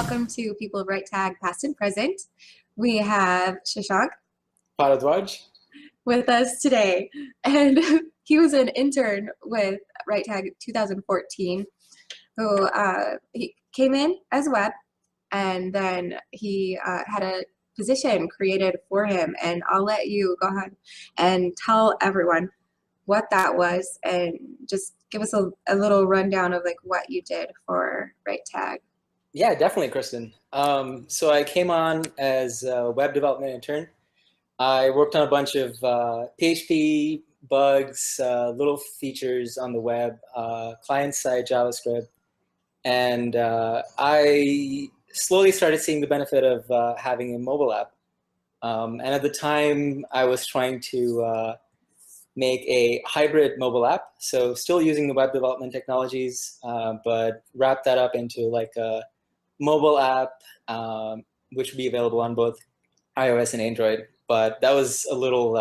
welcome to People of RiteTag, past and present. We have Shashank Bharadwaj. with us today, and he was an intern with RiteTag 2014, who he came in as web, and then he had a position created for him, and I'll let you go ahead and tell everyone what that was, and just give us a little rundown of like what you did for RiteTag. Yeah, definitely, Kristen. So I came on as a web development intern. I worked on a bunch of PHP bugs, little features on the web, client-side JavaScript, and I slowly started seeing the benefit of having a mobile app. And at the time, I was trying to make a hybrid mobile app, so still using the web development technologies, but wrap that up into like a mobile app, which would be available on both iOS and Android. But that was a little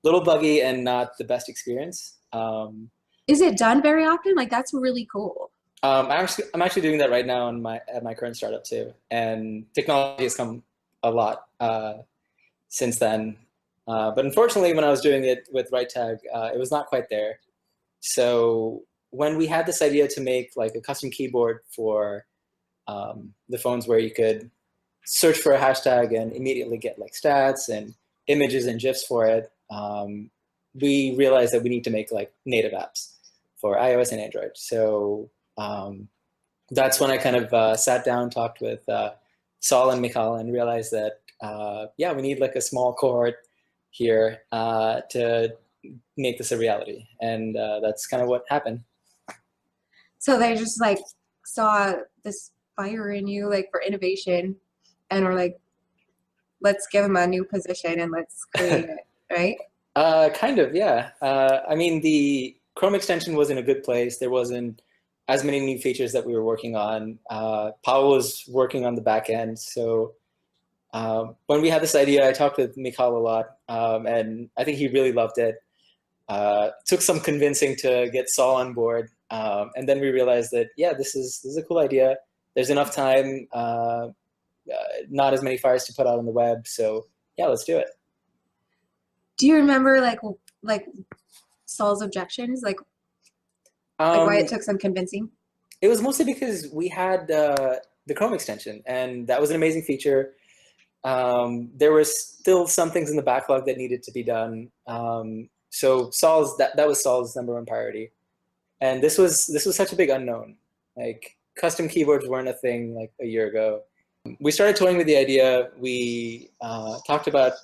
buggy and not the best experience. Is it done very often? Like, that's really cool. I'm actually doing that right now at my current startup too, and technology has come a lot since then. But unfortunately, when I was doing it with RiteTag, it was not quite there. So when we had this idea to make like a custom keyboard for the phones where you could search for a hashtag and immediately get like stats and images and GIFs for it, we realized that we need to make like native apps for iOS and Android. So that's when I kind of sat down, talked with Saul and Michal, and realized that, yeah, we need like a small cohort here to make this a reality. And that's kind of what happened. So they just like saw this fire in you, like for innovation, and were like, let's give him a new position and let's create it, right? Kind of, yeah. I mean, the Chrome extension was in a good place. There wasn't as many new features that we were working on. Paul was working on the back end. So when we had this idea, I talked with Michal a lot, and I think he really loved it. Took some convincing to get Saul on board. And then we realized that, yeah, this is a cool idea. There's enough time, not as many fires to put out on the web. So yeah, let's do it. Do you remember like Saul's objections, like why it took some convincing? It was mostly because we had the Chrome extension, and that was an amazing feature. There were still some things in the backlog that needed to be done. So that was Saul's #1 priority. And this was such a big unknown. Like, custom keyboards weren't a thing like a year ago. We started toying with the idea. We talked about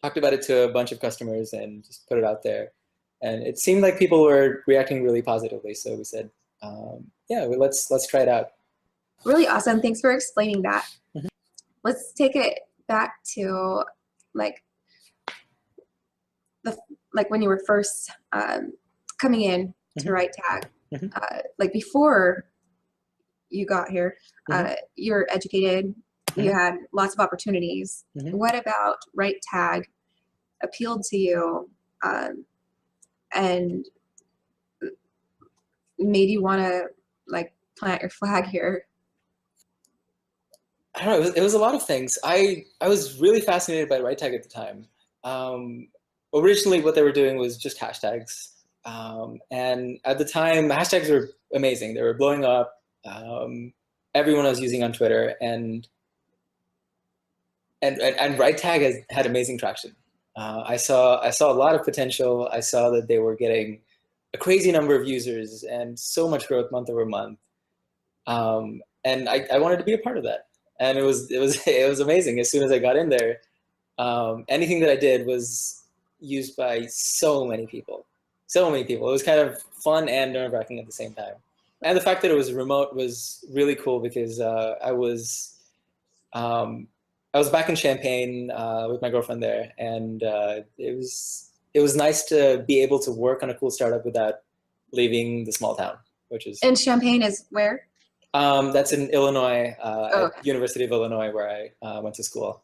it to a bunch of customers and just put it out there. And it seemed like people were reacting really positively. So we said, yeah, well, let's try it out. Really awesome. Thanks for explaining that. Mm-hmm. Let's take it back to like when you were first coming in to RiteTag. Mm-hmm. Like before you got here, mm-hmm. You're educated, mm-hmm. you had lots of opportunities. Mm-hmm. What about RiteTag appealed to you and made you want to like plant your flag here? I don't know. It was a lot of things. I was really fascinated by RiteTag at the time. Originally, what they were doing was just hashtags. And at the time, hashtags were amazing. They were blowing up. Everyone was using on Twitter, and RiteTag has had amazing traction. I saw a lot of potential. I saw that they were getting a crazy number of users and so much growth month over month. And I wanted to be a part of that. And it was amazing. As soon as I got in there, anything that I did was used by so many people. So many people. It was kind of fun and nerve-wracking at the same time. And the fact that it was remote was really cool because I was back in Champaign with my girlfriend there, and it was nice to be able to work on a cool startup without leaving the small town, which is. And Champaign is where? That's in Illinois, at University of Illinois, where I went to school.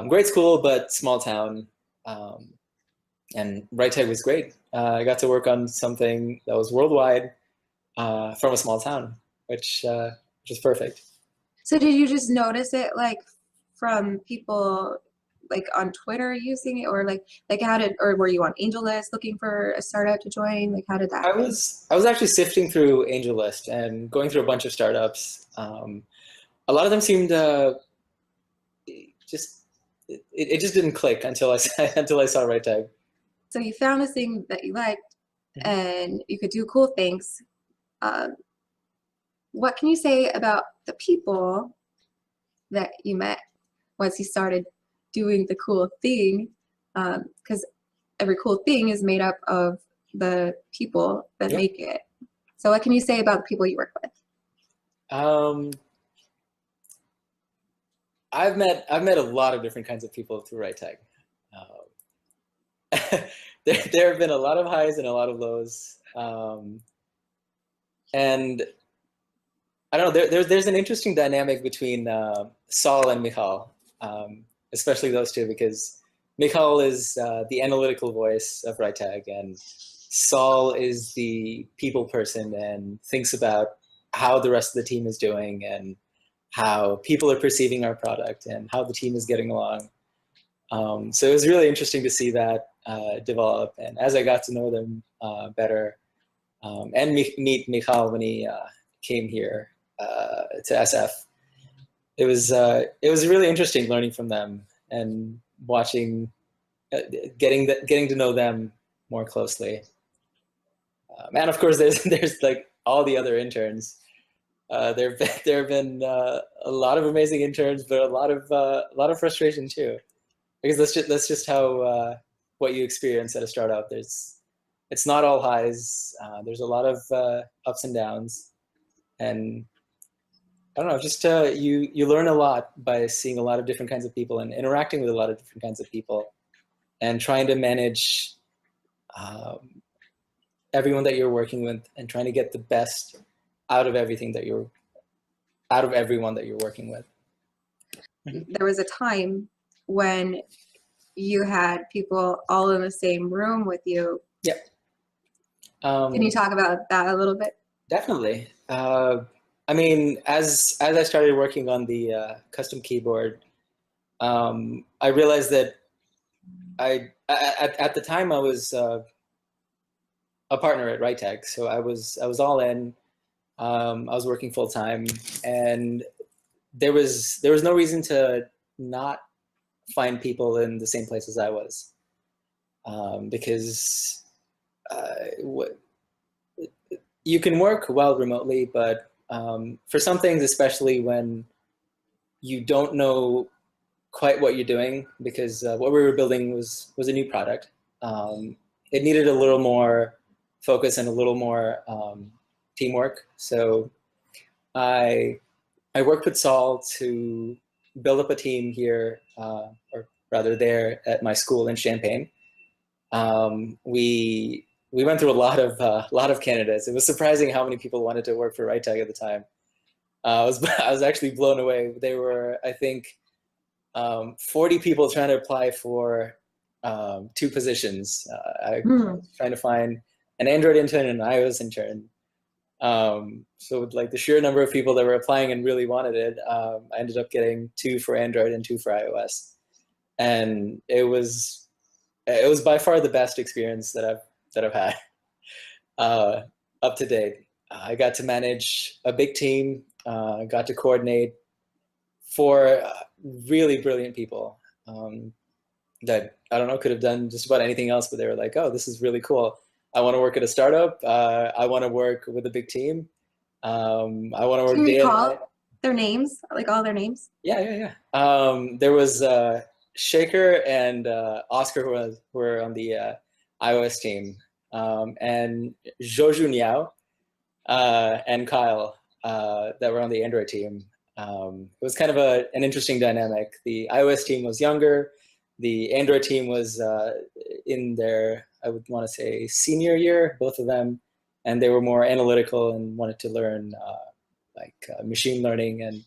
Great school, but small town. And RiteTag was great. I got to work on something that was worldwide from a small town, which is perfect. So did you just notice it like from people like on Twitter using it, or like how did, or were you on AngelList looking for a startup to join? Like how did that I happen? was actually sifting through AngelList and going through a bunch of startups. A lot of them seemed just it just didn't click until I until I saw RiteTag. So you found this thing that you liked, Mhm. and you could do cool things. Um, what can you say about the people that you met once you started doing the cool thing? Because every cool thing is made up of the people that Yep. make it. So what can you say about the people you work with? Um, I've met a lot of different kinds of people through RiteTag. There have been a lot of highs and a lot of lows, and I don't know. There's an interesting dynamic between Saul and Michal, especially those two, because Michal is the analytical voice of RiteTag, and Saul is the people person and thinks about how the rest of the team is doing and how people are perceiving our product and how the team is getting along. So it was really interesting to see that develop. And as I got to know them better, and meet Michal when he came here to SF, it was really interesting learning from them and watching, getting to know them more closely. And of course, there's like all the other interns. There have been a lot of amazing interns, but a lot of frustration too, because that's just how what you experience at a startup. It's not all highs. There's a lot of ups and downs, and I don't know. Just you learn a lot by seeing a lot of different kinds of people and interacting with a lot of different kinds of people, and trying to manage um, everyone that you're working with, and trying to get the best out of everything that you're out of everyone that you're working with. There was a time when you had people all in the same room with you. Yeah. Can you talk about that a little bit? Definitely. I mean, as I started working on the custom keyboard, I realized that at the time I was a partner at RiteTag, so I was all in. I was working full time, and there was no reason to not find people in the same place as I was, because you can work well remotely, but for some things, especially when you don't know quite what you're doing, because what we were building was a new product. It needed a little more focus and a little more teamwork. So I worked with Saul to build up a team here, or rather there at my school in Champaign. We went through a lot of candidates. It was surprising how many people wanted to work for RiteTag at the time. I was actually blown away. There were, I think, 40 people trying to apply for 2 positions. I was trying to find an Android intern and an iOS intern. So with like the sheer number of people that were applying and really wanted it, I ended up getting 2 for Android and 2 for iOS, and it was by far the best experience that I've had up to date. I got to manage a big team, got to coordinate 4 really brilliant people that I don't know could have done just about anything else, but they were like, "Oh, this is really cool. I want to work at a startup. I want to work with a big team. I want to Do work you day and night." recall their names, like all their names? Yeah. There was Shaker and Oscar who were on the iOS team, and Joju Niao and Kyle that were on the Android team. It was kind of an interesting dynamic. The iOS team was younger. The Android team was in their, I would want to say, senior year, both of them, and they were more analytical and wanted to learn machine learning and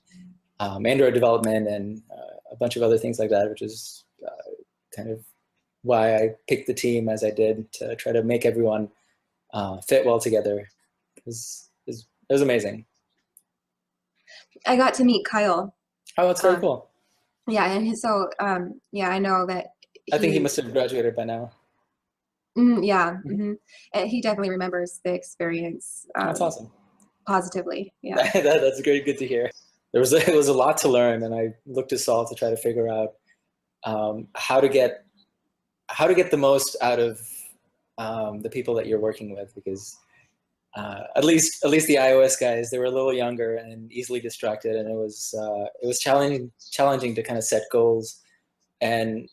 Android development and a bunch of other things like that, which is kind of why I picked the team as I did, to try to make everyone fit well together. It was amazing. I got to meet Kyle. Oh, that's very Um, cool. yeah, and so yeah, I know that I think he must have graduated by now. yeah, and he definitely remembers the experience That's awesome. positively. Yeah. That's great. Good to hear. It was a lot to learn, and I looked to Saul to try to figure out how to get the most out of the people that you're working with, because at least the iOS guys, they were a little younger and easily distracted, and it was challenging to kind of set goals and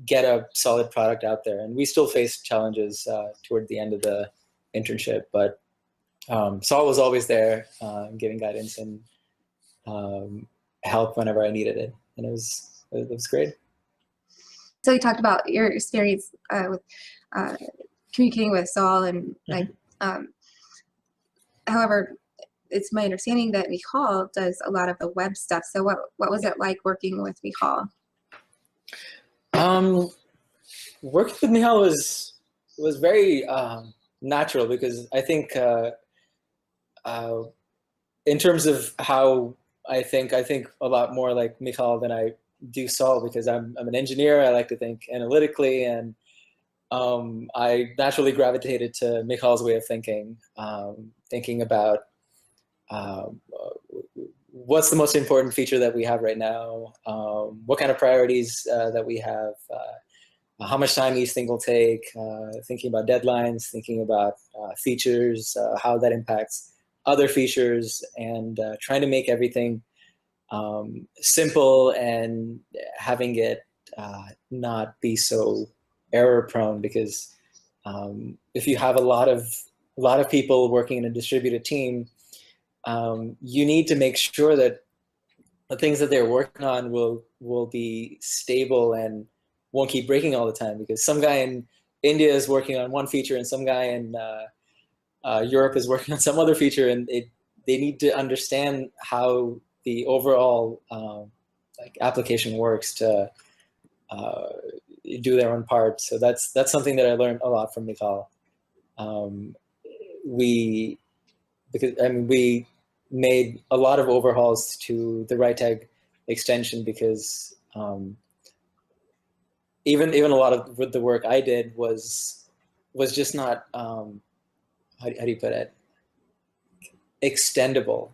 get a solid product out there. And we still face challenges toward the end of the internship, but Saul was always there, giving guidance and help whenever I needed it, and it was great. So you talked about your experience with communicating with Saul, and like, however, it's my understanding that Michal does a lot of the web stuff. So what was it like working with Michal? Working with Michal was very natural, because I think in terms of how I think a lot more like Michal than I do Saul, because I'm an engineer. I like to think analytically, and I naturally gravitated to Michal's way of thinking, thinking about what's the most important feature that we have right now, what kind of priorities that we have, how much time each thing will take, thinking about deadlines, thinking about features, how that impacts other features, and trying to make everything simple and having it not be so error prone, because if you have a lot of people working in a distributed team, you need to make sure that the things that they're working on will be stable and won't keep breaking all the time, because some guy in India is working on one feature and some guy in Europe is working on some other feature, and they need to understand how the overall like application works to do their own part. So that's something that I learned a lot from Michal. We made a lot of overhauls to the RiteTag extension, because even a lot of the work I did was just not how do you put it, extendable.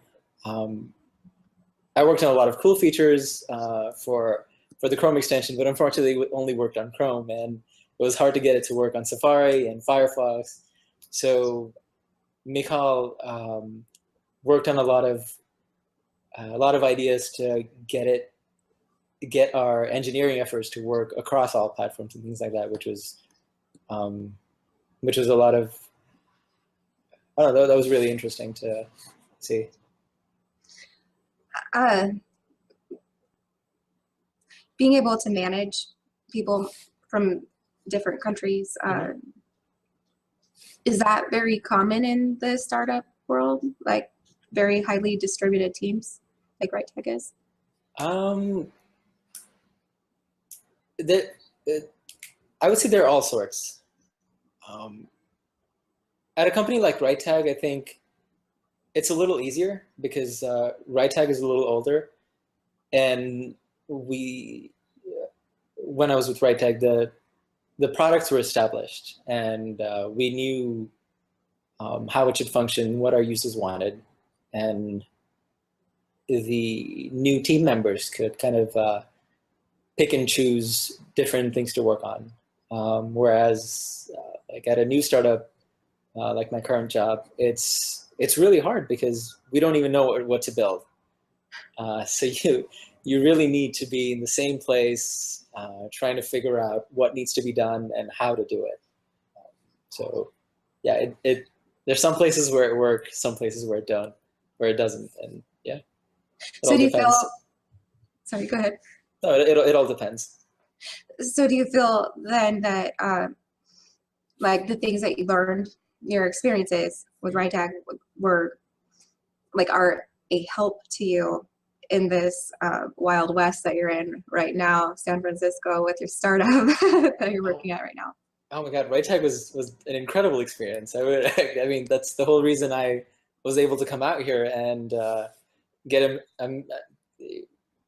I worked on a lot of cool features for the Chrome extension, but unfortunately it only worked on Chrome, and it was hard to get it to work on Safari and Firefox. So Michal worked on a lot of ideas to get our engineering efforts to work across all platforms and things like that, which was a lot of, I don't know, that was really interesting to see. Being able to manage people from different countries, is that very common in the startup world? Like very highly distributed teams, like RiteTag is? I would say there are all sorts. At a company like RiteTag, I think it's a little easier, because RiteTag is a little older, and when I was with RiteTag, the products were established, and we knew how it should function, what our users wanted, and the new team members could kind of pick and choose different things to work on. Whereas like at a new startup, like my current job, it's really hard, because we don't even know what to build. So you really need to be in the same place, trying to figure out what needs to be done and how to do it. So yeah, there's some places where it works, some places where it doesn't, and yeah. So do you feel? Sorry, go ahead. No, it all depends. So do you feel then that like the things that you learned, your experiences with RiteTag were like are a help to you in this Wild West that you're in right now, San Francisco, with your startup that you're working at right now? Oh my God, RiteTag was an incredible experience. I mean, that's the whole reason I was able to come out here and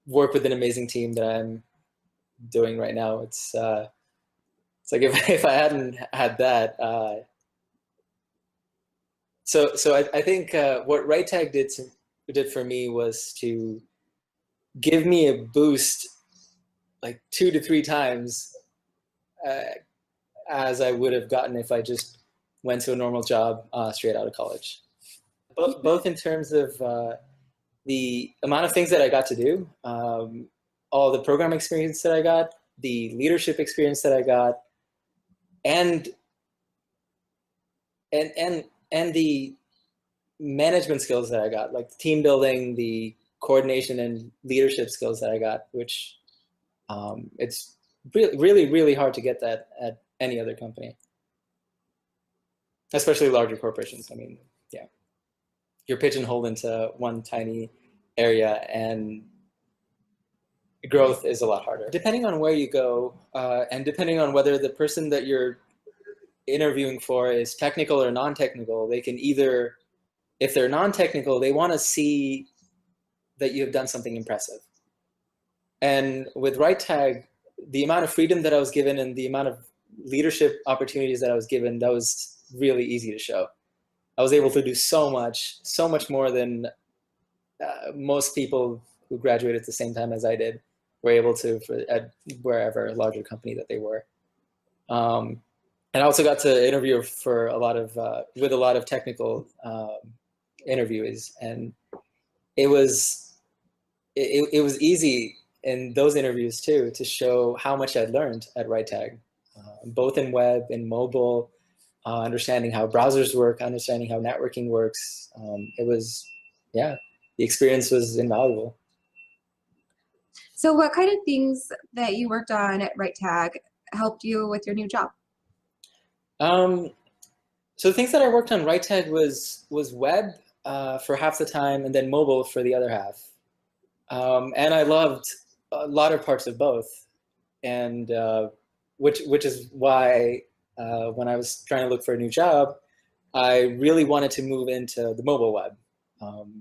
work with an amazing team that I'm doing right now. It's like if I hadn't had that. So I think what RiteTag did for me was to give me a boost like 2 to 3 times as I would have gotten if I just went to a normal job straight out of college. Both in terms of the amount of things that I got to do, all the program experience that I got, the leadership experience that I got, and the management skills that I got, like the team building, the coordination and leadership skills that I got, which it's really, really hard to get that at any other company, especially larger corporations. I mean, yeah, you're pigeonholed into one tiny area, and growth is a lot harder. Depending on where you go, and depending on whether the person that you're interviewing for is technical or non-technical, they can either, if they're non-technical, they want to see that you have done something impressive. And with RiteTag, the amount of freedom that I was given and the amount of leadership opportunities that I was given, that was really easy to show. I was able to do so much more than most people who graduated at the same time as I did were able to at wherever larger company that they were. And I also got to interview for with a lot of technical interviewees, and it was easy in those interviews too to show how much I'd learned at RiteTag, both in web and mobile, understanding how browsers work, understanding how networking works. The experience was invaluable. So what kind of things that you worked on at RiteTag helped you with your new job? So the things that I worked on RiteTag was web for half the time, and then mobile for the other half. And I loved a lot of parts of both, and which is why when I was trying to look for a new job, I really wanted to move into the mobile web,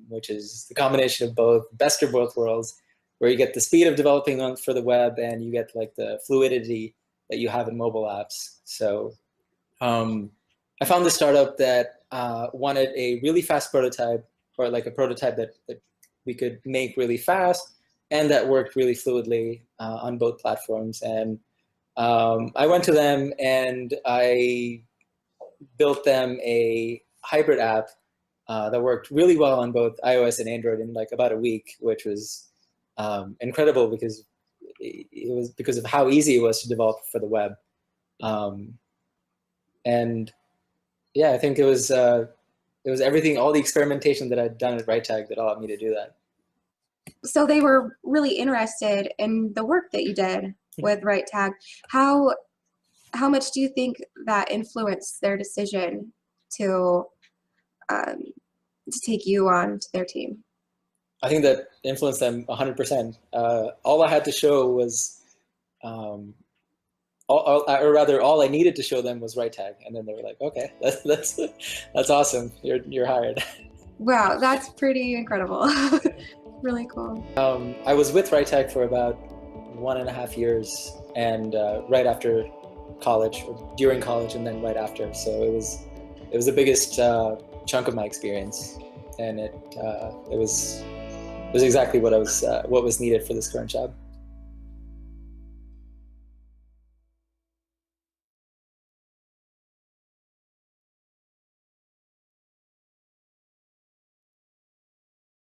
which is the combination of both, best of both worlds, where you get the speed of developing for the web and you get like the fluidity that you have in mobile apps. So I found this startup that wanted a really fast prototype, or like a prototype that we could make really fast and that worked really fluidly on both platforms. And I went to them and I built them a hybrid app that worked really well on both iOS and Android in like about a week, which was incredible because it was because of how easy it was to develop for the web. And yeah, I think it was everything, all the experimentation that I'd done at RiteTag that allowed me to do that. So they were really interested in the work that you did with RiteTag. How much do you think that influenced their decision to take you on to their team? I think that influenced them 100%. All I had to show was, or rather, all I needed to show them was RiteTag, and then they were like, "Okay, that's awesome. You're hired." Wow, that's pretty incredible. Really cool. I was with RiteTag for about 1.5 years, and right after college, or during college, and then right after. So it was the biggest chunk of my experience, and it was exactly what was needed for this current job.